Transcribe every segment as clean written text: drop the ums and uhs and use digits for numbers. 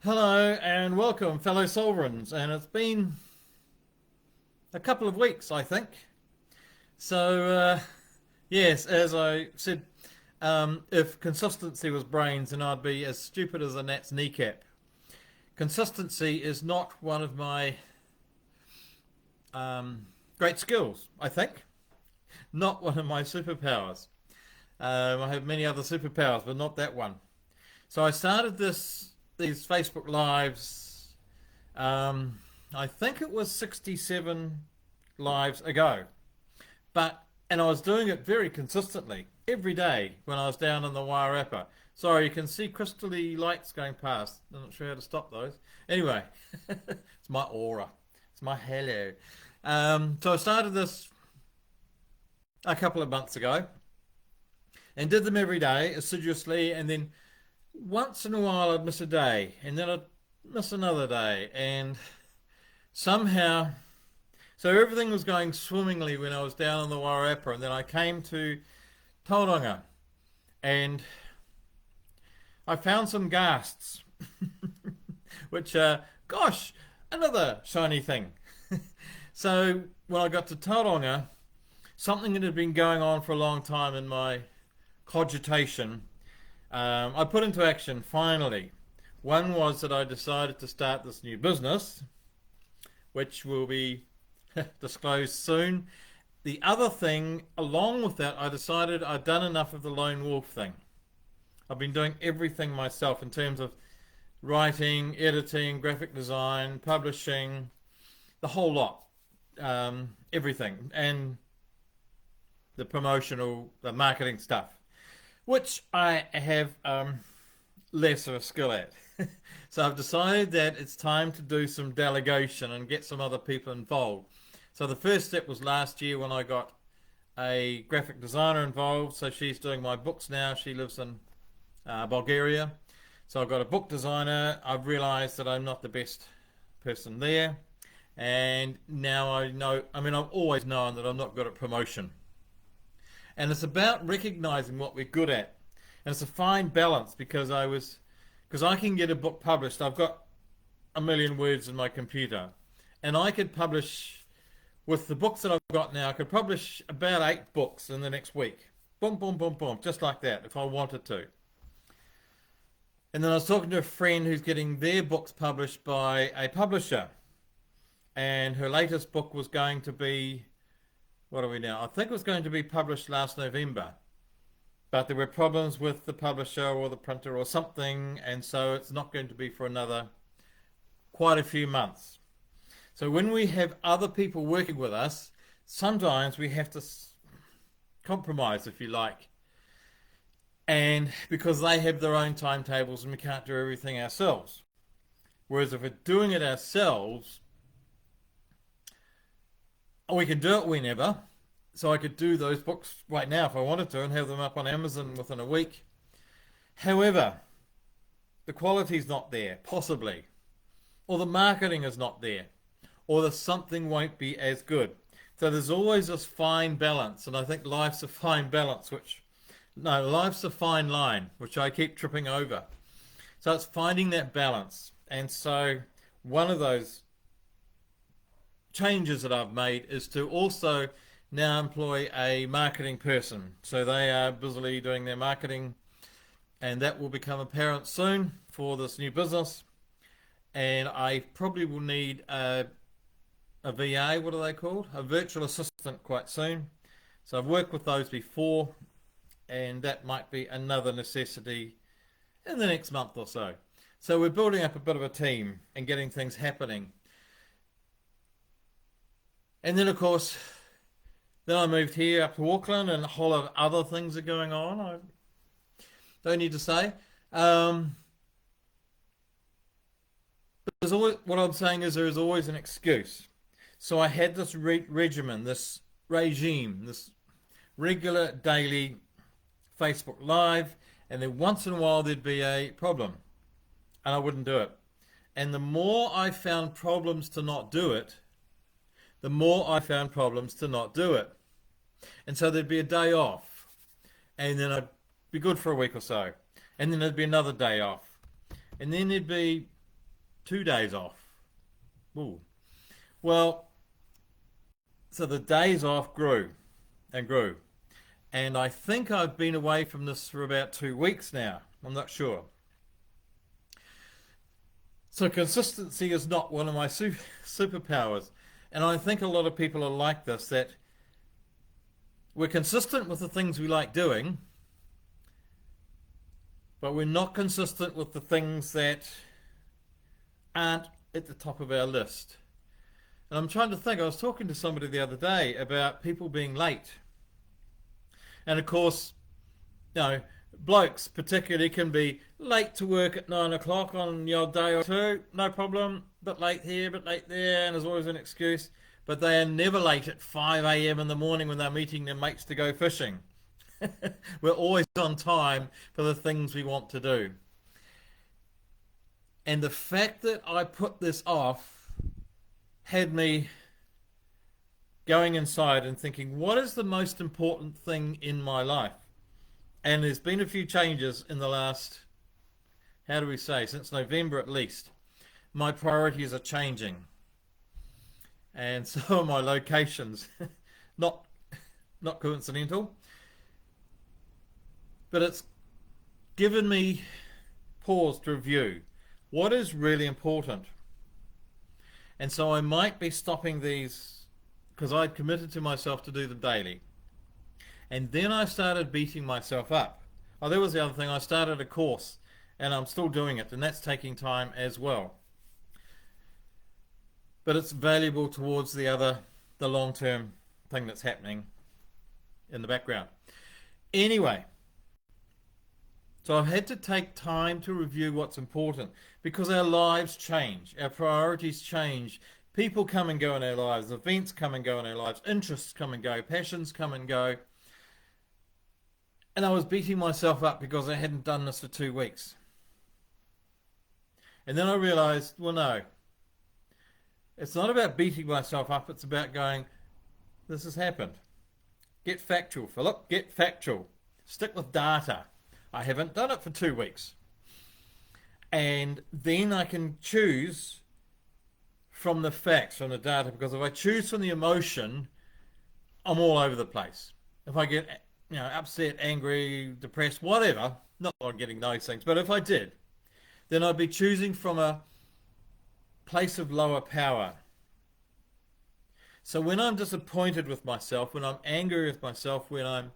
Hello and welcome, fellow Sovereigns. And it's been a couple of weeks, I think. Yes, as I said, if consistency was brains, then I'd be as stupid as a gnat's kneecap. Consistency is not one of my great skills, I think. Not one of my superpowers. I have many other superpowers, but not that one. So I started these Facebook Lives. I think it was 67 lives ago, and I was doing it very consistently every day when I was down in the Wairarapa. Sorry, you can see crystally lights going past. I'm not sure how to stop those. Anyway, it's my aura. It's my halo. So I started this a couple of months ago and did them every day assiduously, and then once in a while I'd miss a day, and then I'd miss another day, and somehow, so everything was going swimmingly when I was down in the Wairarapa, and then I came to Tauranga, and I found some ghasts, which, gosh, another shiny thing. So when I got to Tauranga, something that had been going on for a long time in my cogitation, I put into action finally. One was that I decided to start this new business, which will be disclosed soon. The other thing, along with that, I decided I'd done enough of the lone wolf thing. I've been doing everything myself in terms of writing, editing, graphic design, publishing, the whole lot, everything, and the marketing stuff, which I have less of a skill at. So I've decided that it's time to do some delegation and get some other people involved. So the first step was last year when I got a graphic designer involved. So she's doing my books now. She lives in Bulgaria. So I've got a book designer. I've realized that I'm not the best person there. And now I know, I've always known that I'm not good at promotion. And it's about recognizing what we're good at. And it's a fine balance because I can get a book published. I've got a million words in my computer, and I could publish, with the books that I've got now, I could publish about 8 books in the next week. Boom, boom, boom, boom, just like that, if I wanted to. And then I was talking to a friend who's getting their books published by a publisher, and her latest book was going to be, what are we now? I think it was going to be published last November, but there were problems with the publisher or the printer or something, and so it's not going to be for another quite a few months. So when we have other people working with us, sometimes we have to compromise, if you like, and because they have their own timetables and we can't do everything ourselves. Whereas if we're doing it ourselves, we can do it whenever. So I could do those books right now if I wanted to and have them up on Amazon within a week. However, the quality's not there, possibly. Or the marketing is not there. Or the something won't be as good. So there's always this fine balance, and I think life's a fine balance, life's a fine line, which I keep tripping over. So it's finding that balance. And so one of those changes that I've made is to also now employ a marketing person. So they are busily doing their marketing, and that will become apparent soon for this new business. And I probably will need a VA, what are they called? A virtual assistant quite soon. So I've worked with those before, and that might be another necessity in the next month or so. So we're building up a bit of a team and getting things happening. And then, of course, then I moved here up to Auckland, and a whole lot of other things are going on. I don't need to say. There's always, what I'm saying is there is always an excuse. So I had this regimen, this regime, this regular daily Facebook Live, and then once in a while there'd be a problem, and I wouldn't do it. And the more I found problems to not do it, the more I found problems to not do it. And so there'd be a day off, and then I'd be good for a week or so, and then there'd be another day off, and then there'd be 2 days off. Ooh. Well, so the days off grew and grew. And I think I've been away from this for about 2 weeks now. I'm not sure. So consistency is not one of my superpowers. And I think a lot of people are like this, that we're consistent with the things we like doing, but we're not consistent with the things that aren't at the top of our list. And I'm trying to think, I was talking to somebody the other day about people being late. And of course, blokes particularly can be late to work at 9 o'clock on your day or two, no problem, bit late here, bit late there, and there's always an excuse. But they are never late at 5 a.m. in the morning when they're meeting their mates to go fishing. We're always on time for the things we want to do. And the fact that I put this off had me going inside and thinking, what is the most important thing in my life? And there's been a few changes in the last, since November at least. My priorities are changing. And so are my locations. Not coincidental. But it's given me pause to review what is really important. And so I might be stopping these because I'd committed to myself to do them daily. And then I started beating myself up. Oh, that was the other thing. I started a course and I'm still doing it, and that's taking time as well. But it's valuable towards the long-term thing that's happening in the background. Anyway, so I've had to take time to review what's important because our lives change, our priorities change. People come and go in our lives, events come and go in our lives, interests come and go, passions come and go. And I was beating myself up because I hadn't done this for 2 weeks. And then I realized, well, no, it's not about beating myself up. It's about going, this has happened. Get factual, Philip, get factual. Stick with data. I haven't done it for 2 weeks. And then I can choose from the facts, from the data, because if I choose from the emotion, I'm all over the place. If I get upset, angry, depressed, whatever, not that I'm getting those things, but if I did, then I'd be choosing from a place of lower power. So when I'm disappointed with myself, when I'm angry with myself, when I'm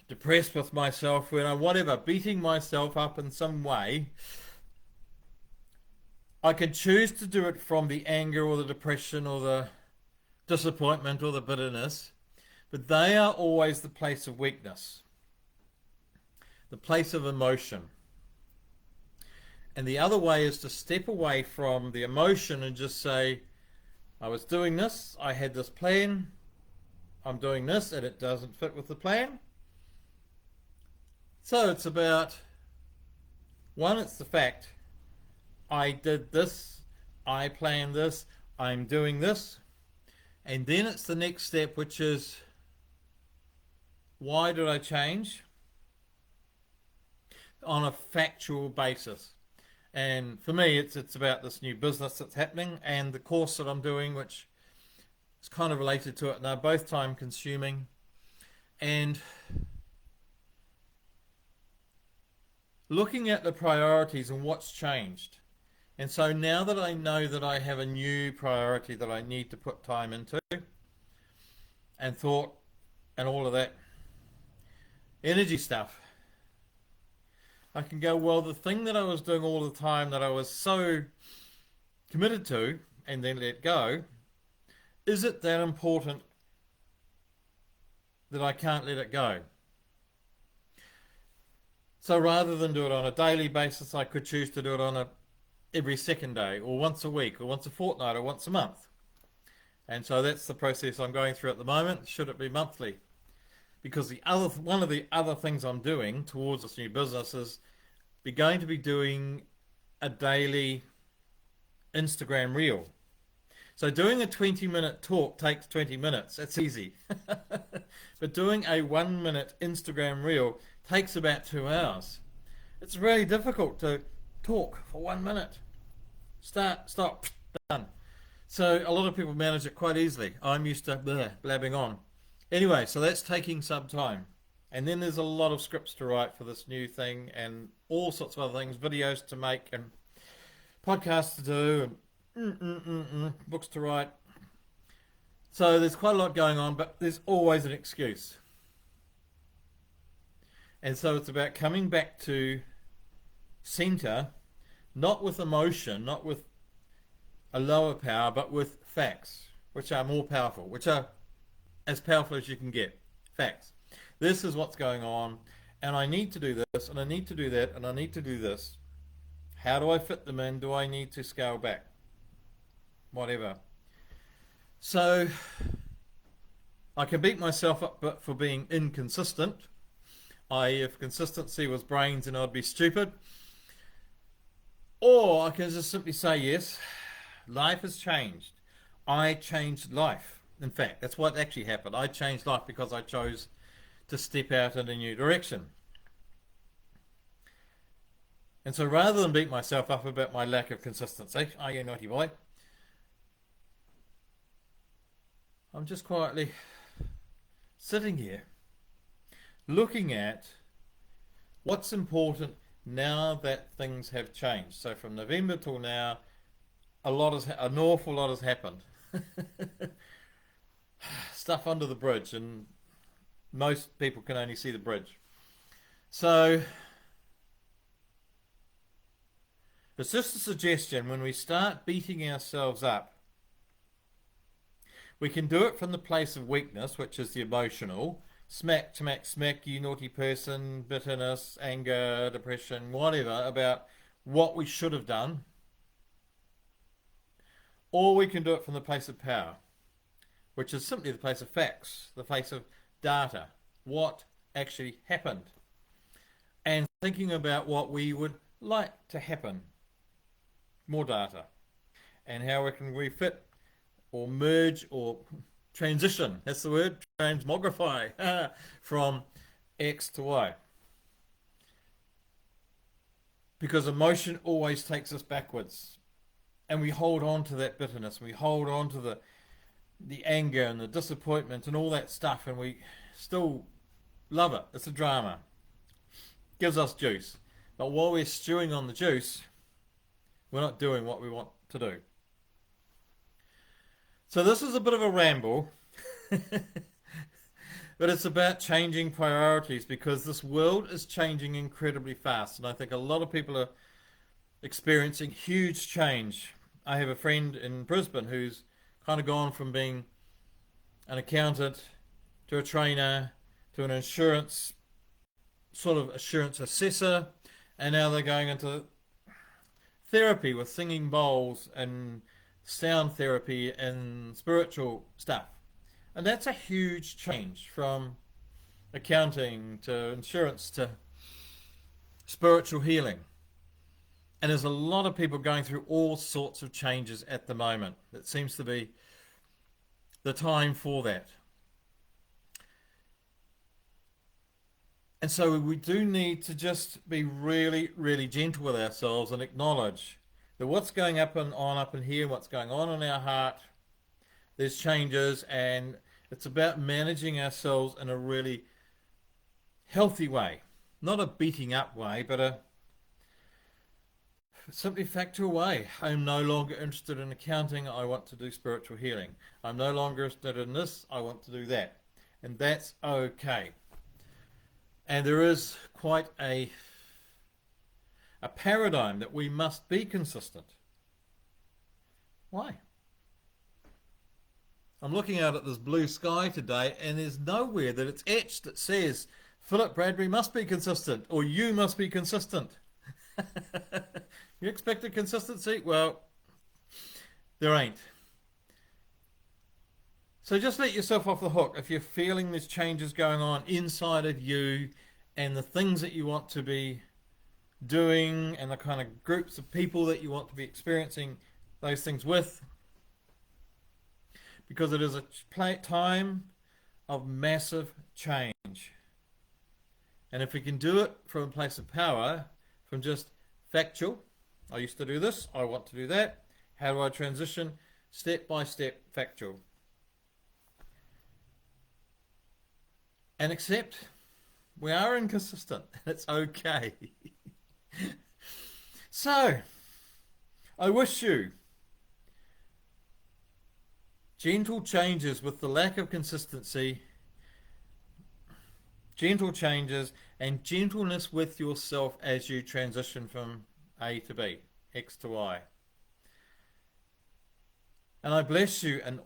depressed with myself, when I'm beating myself up in some way, I can choose to do it from the anger or the depression or the disappointment or the bitterness, but they are always the place of weakness, the place of emotion. And the other way is to step away from the emotion and just say, I was doing this, I had this plan, I'm doing this, and it doesn't fit with the plan. So it's about, one, it's the fact, I did this, I planned this, I'm doing this. And then it's the next step, which is, why did I change? On a factual basis. And for me, it's about this new business that's happening and the course that I'm doing, which is kind of related to it. And they're both time consuming. And looking at the priorities and what's changed. And so now that I know that I have a new priority that I need to put time into and thought and all of that energy stuff, I can go, well, the thing that I was doing all the time that I was so committed to and then let go, is it that important that I can't let it go? So rather than do it on a daily basis, I could choose to do it on every second day or once a week or once a fortnight or once a month. And so that's the process I'm going through at the moment. Should it be monthly? Because one of the other things I'm doing towards this new business is going to be doing a daily Instagram reel. So doing a 20-minute talk takes 20 minutes. That's easy. But doing a 1-minute Instagram reel takes about 2 hours. It's really difficult to talk for 1 minute. Start, stop, done. So a lot of people manage it quite easily. I'm used to blabbing on. Anyway, so that's taking some time. And then there's a lot of scripts to write for this new thing and all sorts of other things, videos to make and podcasts to do and books to write. So there's quite a lot going on, but there's always an excuse. And so it's about coming back to center, not with emotion, not with a lower power, but with facts, which are more powerful, which are as powerful as you can get. Facts. This is what's going on, and I need to do this, and I need to do that, and I need to do this. How do I fit them in? Do I need to scale back? Whatever. So I can beat myself up for being inconsistent. If consistency was brains, then I'd be stupid. Or I can just simply say, yes, life has changed. I changed life. In fact, that's what actually happened. I changed life because I chose to step out in a new direction. And so rather than beat myself up about my lack of consistency, oh, you naughty boy, I'm just quietly sitting here looking at what's important now that things have changed. So from November till now, an awful lot has happened. Stuff under the bridge, and most people can only see the bridge. So it's just a suggestion. When we start beating ourselves up, we can do it from the place of weakness, which is the emotional. Smack, smack, smack, you naughty person, bitterness, anger, depression, whatever, about what we should have done. Or we can do it from the place of power, which is simply the place of facts, the place of data, what actually happened, and thinking about what we would like to happen, more data, and how we can refit or merge or transition, that's the word, transmogrify, from X to Y. Because emotion always takes us backwards. And we hold on to that bitterness, we hold on to the anger and the disappointment and all that stuff, and we still love it. It's a drama. Gives us juice. But while we're stewing on the juice, we're not doing what we want to do. So this is a bit of a ramble, but it's about changing priorities, because this world is changing incredibly fast, and I think a lot of people are experiencing huge change. I have a friend in Brisbane who's kind of gone from being an accountant to a trainer to an insurance assessor, and now they're going into therapy with singing bowls and sound therapy and spiritual stuff. And that's a huge change from accounting to insurance to spiritual healing. And there's a lot of people going through all sorts of changes at the moment. It seems to be the time for that. And so we do need to just be really, really gentle with ourselves and acknowledge that what's going up in here, what's going on in our heart, there's changes, and it's about managing ourselves in a really healthy way. Not a beating up way, but a simply factual way. I'm no longer interested in accounting, I want to do spiritual healing. I'm no longer interested in this, I want to do that. And that's okay. And there is quite a paradigm that we must be consistent. Why? I'm looking out at this blue sky today, and there's nowhere that it's etched that says Philip Bradbury must be consistent, or you must be consistent. You expected consistency? Well, there ain't. So just let yourself off the hook if you're feeling there's changes going on inside of you and the things that you want to be doing and the kind of groups of people that you want to be experiencing those things with. Because it is a time of massive change. And if we can do it from a place of power, from just factual, I used to do this. I want to do that. How do I transition? Step by step, factual. And accept we are inconsistent. It's okay. So, I wish you gentle changes with the lack of consistency, gentle changes, and gentleness with yourself as you transition from A to B, X to Y. And I bless you in